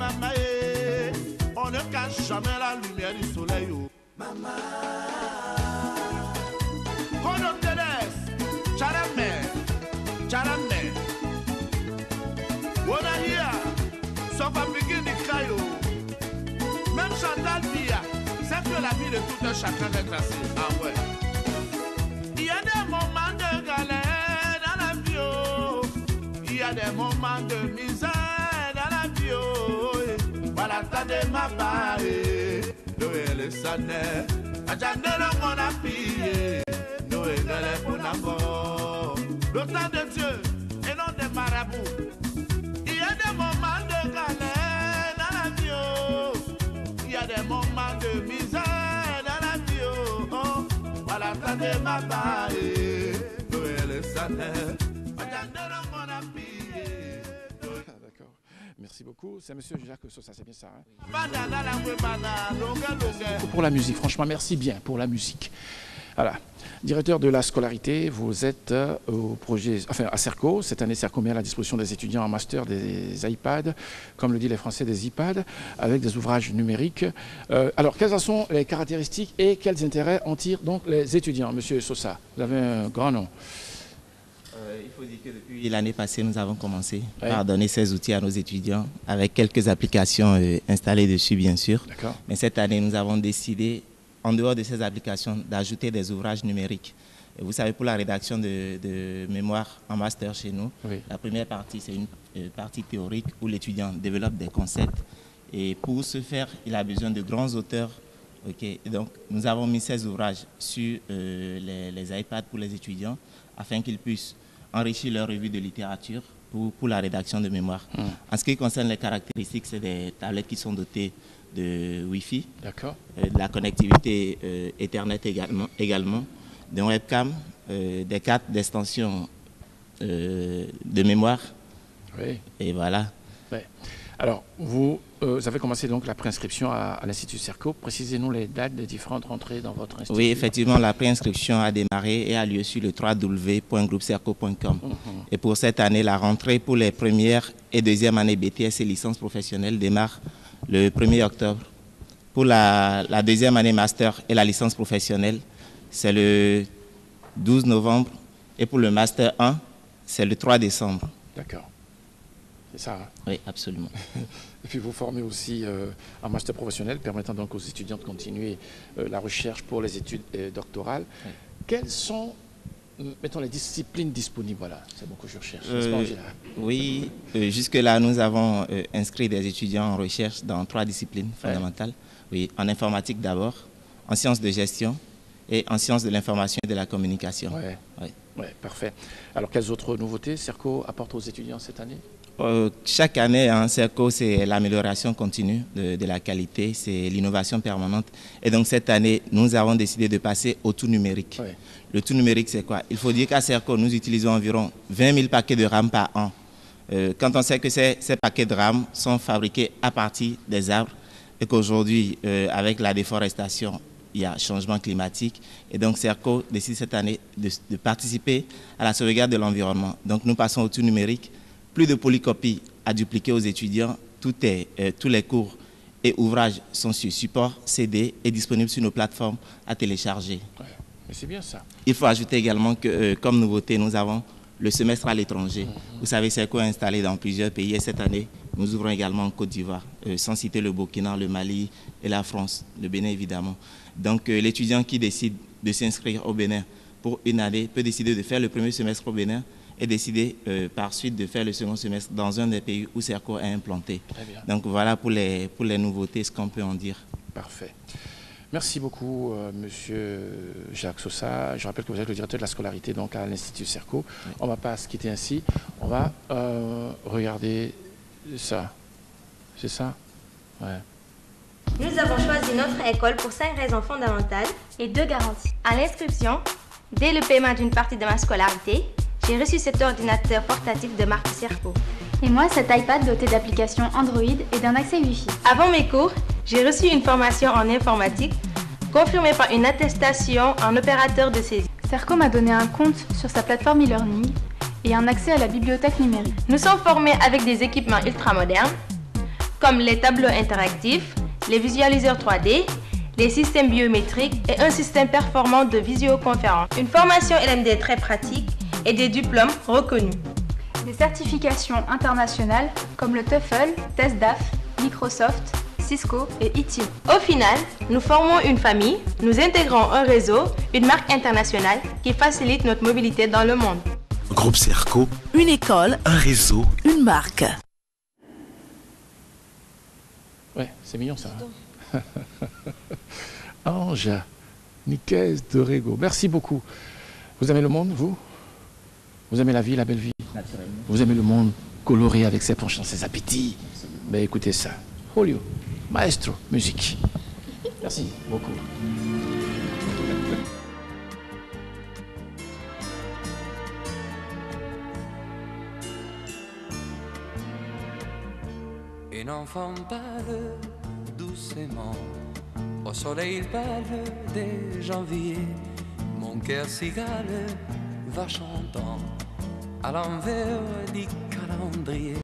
maman, on ne cache jamais la lumière du soleil. Maman. Kono Tedes, Charame, Charame. Wonahia, Sofa Pikin Kayo. Même Chantal Bia, c'est que la vie de tout un chacun est tracée. Ah ouais. Il y a des moments de galère dans la vie. Il y a des moments de misère dans la vie. Voilà, t'as des mabaye. Noé le sané. Ajandelo mon appuyé. Noé le ponambo. Le temps de Dieu et non des marabouts. Il y a des moments de galère dans la vie. Il y a des moments de misère dans la vie. Voilà, t'as des mabaye. Noé le sané. Ajandelo mon appuyé. D'accord. Merci beaucoup. C'est monsieur Jacques Sosa, c'est bien ça. Hein? Pour la musique, franchement, merci bien pour la musique. Voilà. Directeur de la scolarité, vous êtes au projet, enfin à Serco. Cette année, Serco met à la disposition des étudiants en master des iPads, comme le dit les Français, des iPads, avec des ouvrages numériques. Alors, quelles en sont les caractéristiques et quels intérêts en tirent donc les étudiants? Monsieur Sosa, vous avez un grand nom. Il faut dire que depuis l'année passée, nous avons commencé par donner ces outils à nos étudiants avec quelques applications installées dessus, bien sûr. Mais cette année, nous avons décidé, en dehors de ces applications, d'ajouter des ouvrages numériques. Et vous savez, pour la rédaction de mémoire en master chez nous, la première partie, c'est une partie théorique où l'étudiant développe des concepts. Et pour ce faire, il a besoin de grands auteurs. Donc, nous avons mis ces ouvrages sur les iPads pour les étudiants afin qu'ils puissent enrichir leur revue de littérature pour la rédaction de mémoire. En ce qui concerne les caractéristiques, c'est des tablettes qui sont dotées de Wi-Fi, de la connectivité Ethernet également, des webcams, des cartes d'extension de mémoire. Et voilà. Alors, vous avez commencé donc la préinscription à l'Institut Serco. Précisez-nous les dates des différentes rentrées dans votre institut. Oui, effectivement, la préinscription a démarré et a lieu sur le www.groupeserco.com. Et pour cette année, la rentrée pour les premières et deuxième années BTS et licences professionnelles démarre le 1er octobre. Pour la deuxième année master et la licence professionnelle, c'est le 12 novembre. Et pour le master 1, c'est le 3 décembre. D'accord. C'est ça, hein? Oui, absolument. Et puis vous formez aussi un master professionnel permettant donc aux étudiants de continuer la recherche pour les études doctorales. Quelles sont, mettons, les disciplines disponibles? Voilà, c'est beaucoup que je recherche. Oui, jusque-là, nous avons inscrit des étudiants en recherche dans 3 disciplines fondamentales. Oui, en informatique d'abord, en sciences de gestion et en sciences de l'information et de la communication. Oui, parfait. Alors, quelles autres nouveautés Serco apporte aux étudiants cette année? Chaque année, en Serco, c'est l'amélioration continue de la qualité, c'est l'innovation permanente. Et donc, cette année, nous avons décidé de passer au tout numérique. Le tout numérique, c'est quoi? Il faut dire qu'à Serco, nous utilisons environ 20 000 paquets de RAM par an. Quand on sait que ces paquets de RAM sont fabriqués à partir des arbres et qu'aujourd'hui, avec la déforestation, il y a changement climatique. Et donc, Serco décide cette année de participer à la sauvegarde de l'environnement. Donc, nous passons au tout numérique. Plus de polycopies à dupliquer aux étudiants. Tous les cours et ouvrages sont sur support CD et disponibles sur nos plateformes à télécharger. Mais c'est bien ça. Il faut ajouter également que, comme nouveauté, nous avons le semestre à l'étranger. Vous savez, Serco est installé dans plusieurs pays et cette année, nous ouvrons également en Côte d'Ivoire, sans citer le Burkina, le Mali et la France, le Bénin évidemment. Donc, l'étudiant qui décide de s'inscrire au Bénin pour une année peut décider de faire le premier semestre au Bénin et décider par suite de faire le second semestre dans un des pays où Serco est implanté. Donc voilà pour les nouveautés, ce qu'on peut en dire. Parfait. Merci beaucoup, monsieur Jacques Sosa. Je rappelle que vous êtes le directeur de la scolarité donc, à l'Institut Serco. On ne va pas se quitter ainsi. On va regarder ça. C'est ça? Nous avons choisi notre école pour 5 raisons fondamentales et 2 garanties. À l'inscription, dès le paiement d'une partie de ma scolarité, j'ai reçu cet ordinateur portatif de marque Serco. Et moi, cet iPad doté d'applications Android et d'un accès Wi-Fi. Avant mes cours, j'ai reçu une formation en informatique, confirmée par une attestation en opérateur de saisie. Serco m'a donné un compte sur sa plateforme e-learning et un accès à la bibliothèque numérique. Nous sommes formés avec des équipements ultramodernes, comme les tableaux interactifs, les visualiseurs 3D, les systèmes biométriques et un système performant de visioconférence. Une formation LMD très pratique et des diplômes reconnus. Des certifications internationales comme le TOEFL, TestDAF, Microsoft, Cisco et ITIL. Au final, nous formons une famille, nous intégrons un réseau, une marque internationale qui facilite notre mobilité dans le monde. Groupe Serco, une école, un réseau, une marque. Ouais, c'est mignon ça. Ange, Nicaise de Rego, merci beaucoup. Vous aimez le monde, vous? Vous aimez la vie, la belle vie? Naturellement. Vous aimez le monde coloré avec ses penchants, ses appétits? Ben écoutez ça. Julio, maestro, musique. Merci beaucoup. Un enfant parle doucement au soleil pâle de janvier. Mon cœur cigale va chantant à l'envers du calendrier.